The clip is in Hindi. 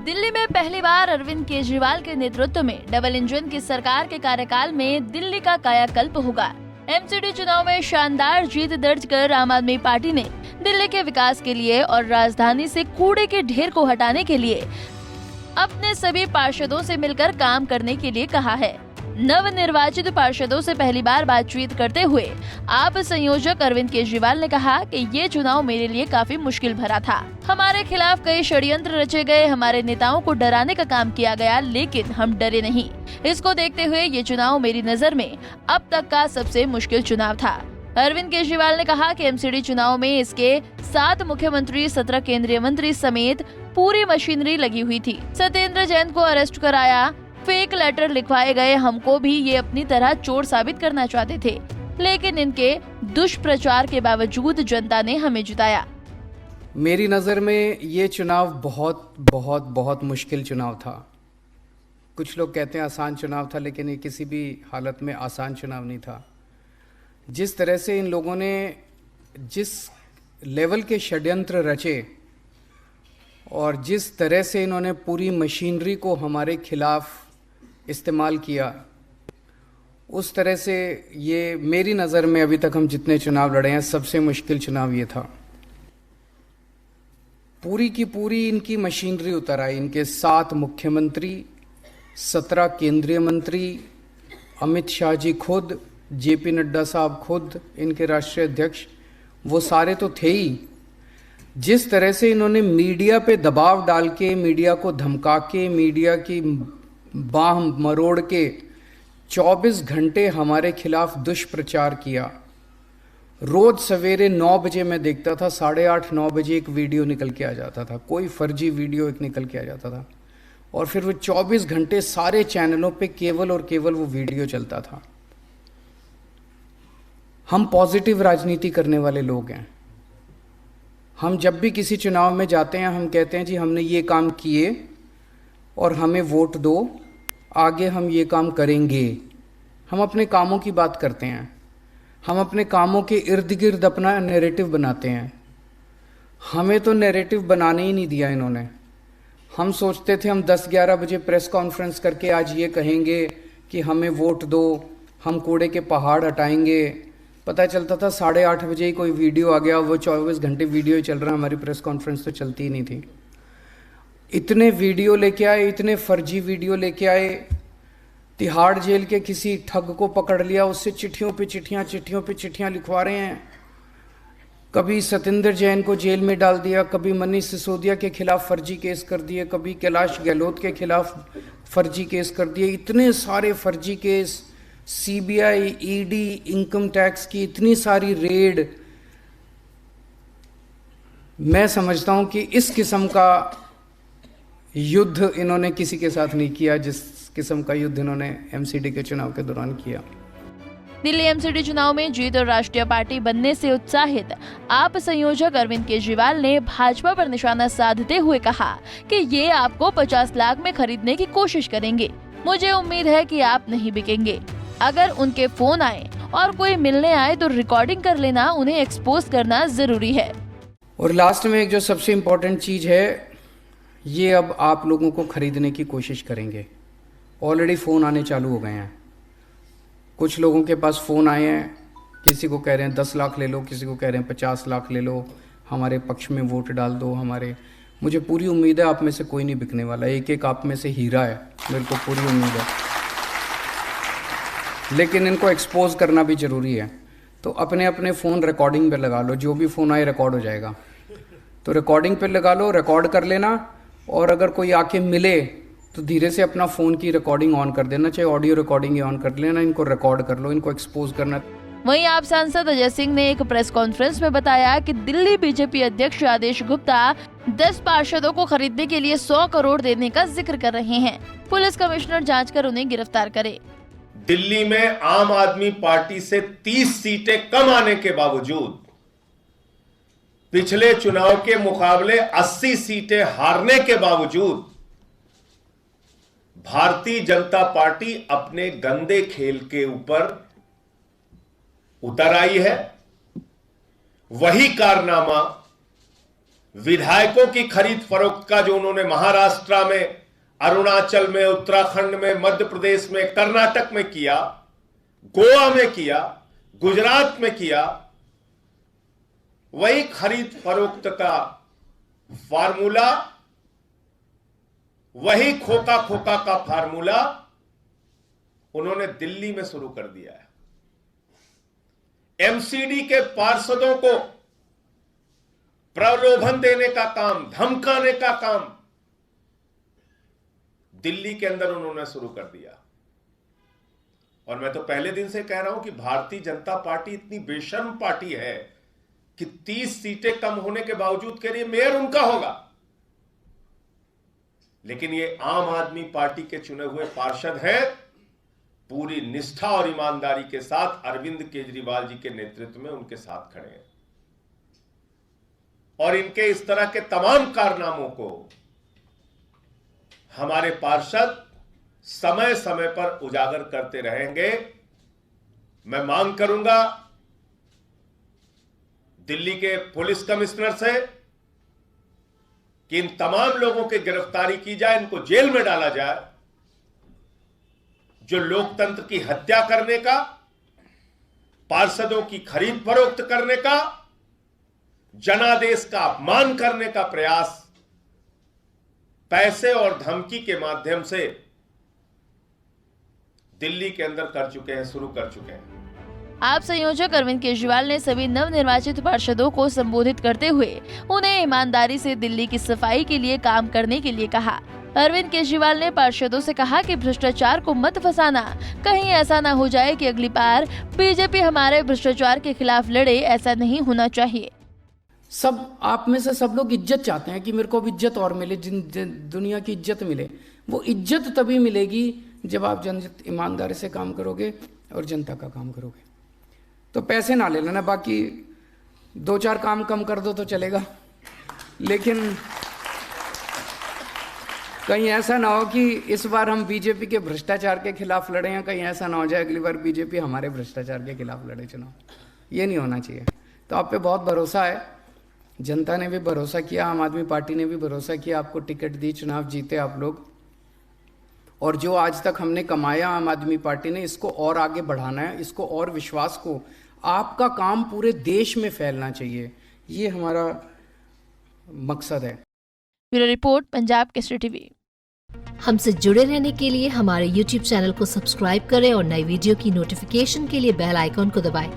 दिल्ली में पहली बार अरविंद केजरीवाल के नेतृत्व में डबल इंजन की सरकार के कार्यकाल में दिल्ली का कायाकल्प होगा। एमसीडी चुनाव में शानदार जीत दर्ज कर आम आदमी पार्टी ने दिल्ली के विकास के लिए और राजधानी से कूड़े के ढेर को हटाने के लिए अपने सभी पार्षदों से मिलकर काम करने के लिए कहा है। नवनिर्वाचित पार्षदों से पहली बार बातचीत करते हुए आप संयोजक अरविंद केजरीवाल ने कहा कि ये चुनाव मेरे लिए काफी मुश्किल भरा था। हमारे खिलाफ कई षड्यंत्र रचे गए, हमारे नेताओं को डराने का काम किया गया, लेकिन हम डरे नहीं। इसको देखते हुए ये चुनाव मेरी नजर में अब तक का सबसे मुश्किल चुनाव था। अरविंद केजरीवाल ने कहा कि एमसीडी चुनाव में इसके 7 मुख्यमंत्री, 17 केंद्रीय मंत्री समेत पूरी मशीनरी लगी हुई थी। सत्येंद्र जैन को अरेस्ट कराया, फेक लेटर लिखवाए गए। हमको भी ये अपनी तरह चोर साबित करना चाहते थे, लेकिन इनके दुष्प्रचार के बावजूद जनता ने हमें जिताया। मेरी नज़र में ये चुनाव बहुत बहुत बहुत मुश्किल चुनाव था। कुछ लोग कहते हैं आसान चुनाव था, लेकिन ये किसी भी हालत में आसान चुनाव नहीं था। जिस तरह से इन लोगों ने जिस लेवल के षड्यंत्र रचे और जिस तरह से इन्होंने पूरी मशीनरी को हमारे खिलाफ इस्तेमाल किया, उस तरह से ये मेरी नज़र में अभी तक हम जितने चुनाव लड़े हैं सबसे मुश्किल चुनाव ये था। पूरी की पूरी इनकी मशीनरी उतर आई। इनके 7 मुख्यमंत्री, 17 केंद्रीय मंत्री, अमित शाह जी खुद, जेपी नड्डा साहब खुद, इनके राष्ट्रीय अध्यक्ष, वो सारे तो थे ही। जिस तरह से इन्होंने मीडिया पे दबाव डाल के, मीडिया को धमका के, मीडिया की बाह मरोड़ के 24 घंटे हमारे खिलाफ दुष्प्रचार किया। रोज सवेरे 9 बजे मैं देखता था, 8:30 9 बजे एक वीडियो निकल के आ जाता था, कोई फर्जी वीडियो एक निकल के आ जाता था, और फिर वो 24 घंटे सारे चैनलों पे केवल और केवल वो वीडियो चलता था। हम पॉजिटिव राजनीति करने वाले लोग हैं। हम जब भी किसी चुनाव में जाते हैं हम कहते हैं जी हमने ये काम किए और हमें वोट दो, आगे हम ये काम करेंगे। हम अपने कामों की बात करते हैं, हम अपने कामों के इर्द गिर्द अपना नैरेटिव बनाते हैं। हमें तो नैरेटिव बनाने ही नहीं दिया इन्होंने। हम सोचते थे हम 10-11 बजे प्रेस कॉन्फ्रेंस करके आज ये कहेंगे कि हमें वोट दो, हम कूड़े के पहाड़ हटाएंगे। पता चलता था 8:30 बजे ही कोई वीडियो आ गया, वो 24 घंटे वीडियो ही चल रहा, हमारी प्रेस कॉन्फ्रेंस तो चलती ही नहीं थी। इतने वीडियो लेके आए, इतने फर्जी वीडियो लेके आए। तिहाड़ जेल के किसी ठग को पकड़ लिया, उससे चिट्ठियों पे चिट्ठियां लिखवा रहे हैं। कभी सत्येंद्र जैन को जेल में डाल दिया, कभी मनीष सिसोदिया के खिलाफ फर्जी केस कर दिए, कभी कैलाश गहलोत के खिलाफ फर्जी केस कर दिए। इतने सारे फर्जी case, CBI, ED, income tax की इतनी सारी रेड। मैं समझता हूं कि इस किस्म का युद्ध इन्होंने किसी के साथ नहीं किया जिस किस्म का युद्ध इन्होंने एमसीडी के चुनाव के दौरान किया। दिल्ली एमसीडी चुनाव में जीत और राष्ट्रीय पार्टी बनने से उत्साहित आप संयोजक अरविंद केजरीवाल ने भाजपा पर निशाना साधते हुए कहा कि ये आपको 50 लाख में खरीदने की कोशिश करेंगे। मुझे उम्मीद है कि आप नहीं बिकेंगे। अगर उनके फोन आए और कोई मिलने आए तो रिकॉर्डिंग कर लेना, उन्हें एक्सपोज करना जरूरी है। और लास्ट में एक जो सबसे इम्पोर्टेंट चीज है, ये अब आप लोगों को खरीदने की कोशिश करेंगे। ऑलरेडी फ़ोन आने चालू हो गए हैं। कुछ लोगों के पास फ़ोन आए हैं, किसी को कह रहे हैं 10 लाख ले लो, किसी को कह रहे हैं 50 लाख ले लो, हमारे पक्ष में वोट डाल दो। मुझे पूरी उम्मीद है आप में से कोई नहीं बिकने वाला। एक आप में से हीरा है, मेरे को पूरी उम्मीद है, लेकिन इनको एक्सपोज करना भी ज़रूरी है। तो अपने अपने फ़ोन रिकॉर्डिंग पे लगा लो, जो भी फ़ोन आए रिकॉर्ड हो जाएगा। तो रिकॉर्डिंग पे लगा लो, रिकॉर्ड कर लेना, और अगर कोई आके मिले तो धीरे से अपना फ़ोन की रिकॉर्डिंग ऑन कर देना, चाहे ऑडियो रिकॉर्डिंग ही ऑन कर लेना, इनको रिकॉर्ड कर लो, इनको एक्सपोज करना। वहीं आप सांसद अजय सिंह ने एक प्रेस कॉन्फ्रेंस में बताया कि दिल्ली बीजेपी अध्यक्ष आदेश गुप्ता 10 पार्षदों को खरीदने के लिए 100 करोड़ देने का जिक्र कर रहे हैं। पुलिस कमिश्नर जांच कर उन्हें गिरफ्तार करे। दिल्ली में आम आदमी पार्टी से 30 सीटें कम आने के बावजूद पिछले चुनाव के मुकाबले 80 सीटें हारने के बावजूद भारतीय जनता पार्टी अपने गंदे खेल के ऊपर उतर आई है। वही कारनामा विधायकों की खरीद फरोख्त का जो उन्होंने महाराष्ट्र में, अरुणाचल में, उत्तराखंड में, मध्य प्रदेश में, कर्नाटक में किया, गोवा में किया, गुजरात में किया, वही खरीद फरोख्त का फार्मूला, वही खोका खोका का फार्मूला उन्होंने दिल्ली में शुरू कर दिया है। एमसीडी के पार्षदों को प्रलोभन देने का काम, धमकाने का काम दिल्ली के अंदर उन्होंने शुरू कर दिया। और मैं तो पहले दिन से कह रहा हूं कि भारतीय जनता पार्टी इतनी बेशर्म पार्टी है कि 30 सीटें कम होने के बावजूद कह रही है मेयर उनका होगा। लेकिन ये आम आदमी पार्टी के चुने हुए पार्षद हैं, पूरी निष्ठा और ईमानदारी के साथ अरविंद केजरीवाल जी के नेतृत्व में उनके साथ खड़े हैं। और इनके इस तरह के तमाम कारनामों को हमारे पार्षद समय समय पर उजागर करते रहेंगे। मैं मांग करूंगा दिल्ली के पुलिस कमिश्नर से कि इन तमाम लोगों की गिरफ्तारी की जाए, इनको जेल में डाला जाए। जो लोकतंत्र की हत्या करने का, पार्षदों की खरीद फरोख्त करने का, जनादेश का अपमान करने का प्रयास पैसे और धमकी के माध्यम से दिल्ली के अंदर कर चुके हैं, शुरू कर चुके हैं। आप संयोजक अरविंद केजरीवाल ने सभी नवनिर्वाचित पार्षदों को संबोधित करते हुए उन्हें ईमानदारी से दिल्ली की सफाई के लिए काम करने के लिए कहा। अरविंद केजरीवाल ने पार्षदों से कहा कि भ्रष्टाचार को मत फंसाना, कहीं ऐसा ना हो जाए कि अगली बार बीजेपी हमारे भ्रष्टाचार के खिलाफ लड़े, ऐसा नहीं होना चाहिए। सब आप में से सब लोग इज्जत चाहते हैं कि मेरे को भी इज्जत और मिले, दुनिया की इज्जत मिले। वो इज्जत तभी मिलेगी जब आप ईमानदारी से काम करोगे और जनता का काम करोगे। तो पैसे ना ले लेना, बाकी 2-4 काम कम कर दो तो चलेगा, लेकिन कहीं ऐसा ना हो कि इस बार हम बीजेपी के भ्रष्टाचार के खिलाफ लड़े हैं, कहीं ऐसा ना हो जाए अगली बार बीजेपी हमारे भ्रष्टाचार के खिलाफ लड़े चुनाव। ये नहीं होना चाहिए। तो आप पे बहुत भरोसा है, जनता ने भी भरोसा किया, आम आदमी पार्टी ने भी भरोसा किया, आपको टिकट दी, चुनाव जीते आप लोग। और जो आज तक हमने कमाया आम आदमी पार्टी ने, इसको और आगे बढ़ाना है, इसको और विश्वास को, आपका काम पूरे देश में फैलना चाहिए, ये हमारा मकसद है। Bureau report, Punjab Kesari TV. हमसे जुड़े रहने के लिए हमारे YouTube चैनल को सब्सक्राइब करें और नई वीडियो की नोटिफिकेशन के लिए बेल आइकॉन को दबाएं।